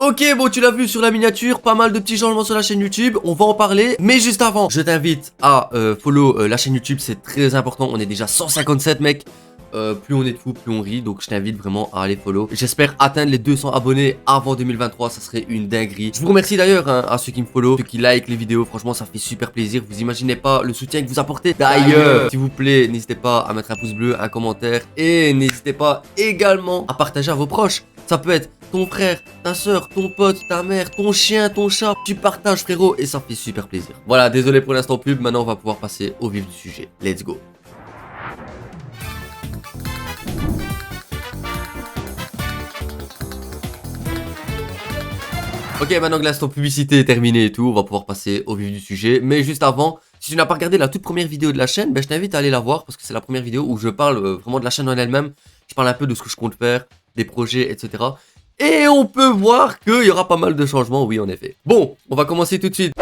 Ok, bon, tu l'as vu sur la miniature, pas mal de petits changements sur la chaîne YouTube, on va en parler. Mais juste avant, je t'invite à follow la chaîne YouTube, c'est très important. On est déjà 157, mec. Plus on est de fous, plus on rit. Donc je t'invite vraiment à aller follow. J'espère atteindre les 200 abonnés avant 2023. Ça serait une dinguerie. Je vous remercie d'ailleurs à ceux qui me follow, ceux qui like les vidéos. Franchement, ça fait super plaisir. Vous imaginez pas le soutien que vous apportez. D'ailleurs, s'il vous plaît, n'hésitez pas à mettre un pouce bleu, un commentaire. Et n'hésitez pas également à partager à vos proches. Ça peut être ton frère, ta soeur, ton pote, ta mère, ton chien, ton chat. Tu partages, frérot, et ça fait super plaisir. Voilà, désolé pour l'instant pub. Maintenant, on va pouvoir passer au vif du sujet. Let's go. Ok, maintenant que l'instant publicité est terminé et tout, on va pouvoir passer au vif du sujet. Mais juste avant, si tu n'as pas regardé la toute première vidéo de la chaîne, ben, je t'invite à aller la voir parce que c'est la première vidéo où je parle vraiment de la chaîne en elle-même. Je parle un peu de ce que je compte faire, des projets, etc. Et on peut voir qu'il y aura pas mal de changements, oui en effet. Bon, on va commencer tout de suite.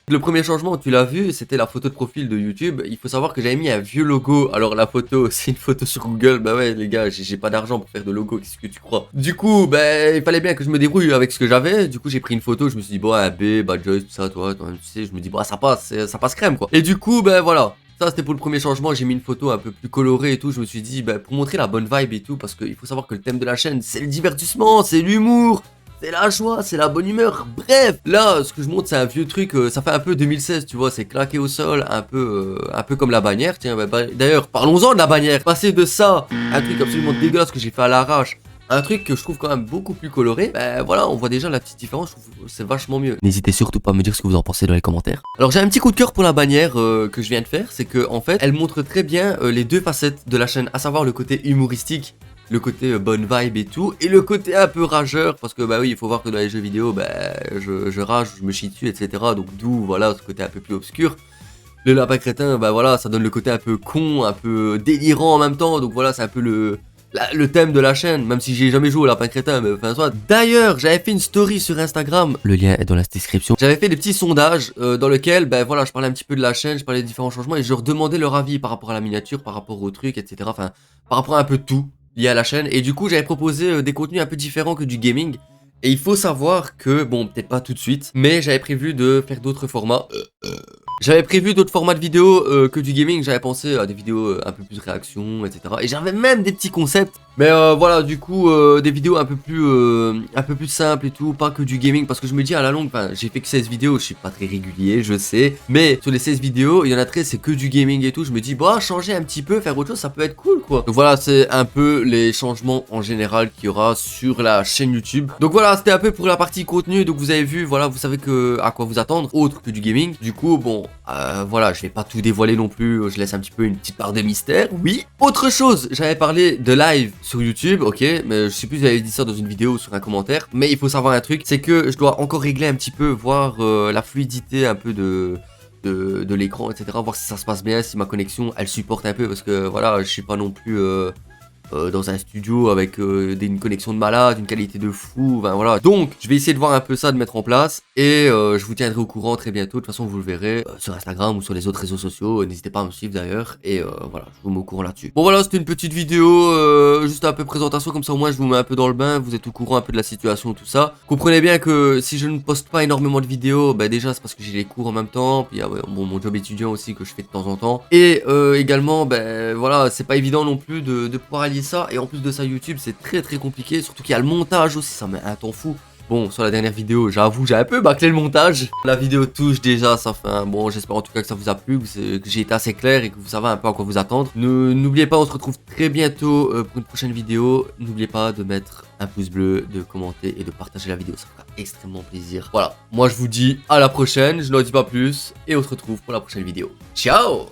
Le premier changement, tu l'as vu, c'était la photo de profil de YouTube. Il faut savoir que j'avais mis un vieux logo. Alors la photo, c'est une photo sur Google. Bah ouais les gars, j'ai pas d'argent pour faire de logo, qu'est-ce que tu crois? Du coup, bah il fallait bien que je me débrouille avec ce que j'avais. Du coup j'ai pris une photo, je me suis dit bon un B, Bad Joyce, tout ça, toi tu sais, je me dis bah ça passe crème quoi. Et du coup, bah voilà. Ça c'était pour le premier changement, j'ai mis une photo un peu plus colorée et tout, je me suis dit bah pour montrer la bonne vibe et tout, parce qu'il faut savoir que le thème de la chaîne c'est le divertissement, c'est l'humour. C'est la joie, c'est la bonne humeur, bref. Là, ce que je montre, c'est un vieux truc, ça fait un peu 2016, tu vois, c'est claqué au sol, un peu comme la bannière, tiens, bah, d'ailleurs, parlons-en de la bannière. Passer de ça, un truc absolument dégueulasse que j'ai fait à l'arrache, un truc que je trouve quand même beaucoup plus coloré, ben voilà, on voit déjà la petite différence, je trouve que c'est vachement mieux. N'hésitez surtout pas à me dire ce que vous en pensez dans les commentaires. Alors j'ai un petit coup de cœur pour la bannière que je viens de faire, c'est que en fait, elle montre très bien les deux facettes de la chaîne, à savoir le côté humoristique, le côté bonne vibe et tout, et le côté un peu rageur, parce que bah oui, il faut voir que dans les jeux vidéo, bah je rage, je me chie dessus, etc. Donc d'où, voilà, ce côté un peu plus obscur. Le lapin crétin, bah voilà, ça donne le côté un peu con, un peu délirant en même temps, donc voilà, c'est un peu le thème de la chaîne, même si j'ai jamais joué au lapin crétin, mais enfin soit. D'ailleurs, j'avais fait une story sur Instagram, le lien est dans la description. J'avais fait des petits sondages dans lesquels, ben voilà, je parlais un petit peu de la chaîne, je parlais des différents changements, et je leur demandais leur avis par rapport à la miniature, par rapport au truc, etc. Enfin, par rapport à un peu de tout lié à la chaîne, et du coup j'avais proposé des contenus un peu différents que du gaming, et il faut savoir que, bon peut-être pas tout de suite, mais j'avais prévu de faire d'autres formats, j'avais prévu d'autres formats de vidéos que du gaming, j'avais pensé à des vidéos un peu plus réaction, etc. Et j'avais même des petits concepts, mais voilà, du coup, des vidéos un peu plus simples et tout, pas que du gaming, parce que je me dis à la longue, enfin, j'ai fait que 16 vidéos, je suis pas très régulier, je sais, mais sur les 16 vidéos, il y en a 13, c'est que du gaming et tout, je me dis, bah, changer un petit peu, faire autre chose, ça peut être cool, quoi. Donc voilà, c'est un peu les changements en général qu'il y aura sur la chaîne YouTube. Donc voilà, c'était un peu pour la partie contenu, donc vous avez vu, voilà, vous savez à quoi vous attendre, autre que du gaming. Du coup, bon, voilà, je vais pas tout dévoiler non plus, je laisse un petit peu une petite part de mystère, oui. Autre chose, j'avais parlé de live sur YouTube, ok, mais je sais plus si j'avais dit ça dans une vidéo ou sur un commentaire, mais il faut savoir un truc, c'est que je dois encore régler un petit peu, voir la fluidité un peu de l'écran, etc., voir si ça se passe bien, si ma connexion, elle supporte un peu, parce que voilà, je suis pas non plus dans un studio avec une connexion de malade, une qualité de fou, enfin voilà. Donc, je vais essayer de voir un peu ça, de mettre en place, et je vous tiendrai au courant très bientôt. De toute façon, vous le verrez sur Instagram ou sur les autres réseaux sociaux. N'hésitez pas à me suivre d'ailleurs, et voilà, je vous mets au courant là-dessus. Bon voilà, c'était une petite vidéo, juste un peu présentation, comme ça au moins je vous mets un peu dans le bain, vous êtes au courant un peu de la situation, tout ça. Comprenez bien que si je ne poste pas énormément de vidéos, bah déjà c'est parce que j'ai les cours en même temps, puis ouais, bon, mon job étudiant aussi que je fais de temps en temps, et également, ben voilà, c'est pas évident non plus de pouvoir allier ça, et en plus de ça YouTube c'est très compliqué, surtout qu'il y a le montage aussi, ça met un temps fou. Bon, sur la dernière vidéo, j'avoue, j'ai un peu bâclé le montage. La vidéo touche déjà, ça fait un bon, j'espère en tout cas que ça vous a plu, que j'ai été assez clair et que vous savez un peu à quoi vous attendre. N'oubliez pas, on se retrouve très bientôt pour une prochaine vidéo. N'oubliez pas de mettre un pouce bleu, de commenter et de partager la vidéo, ça fera extrêmement plaisir. Voilà, moi je vous dis à la prochaine, je n'en dis pas plus, et on se retrouve pour la prochaine vidéo. Ciao!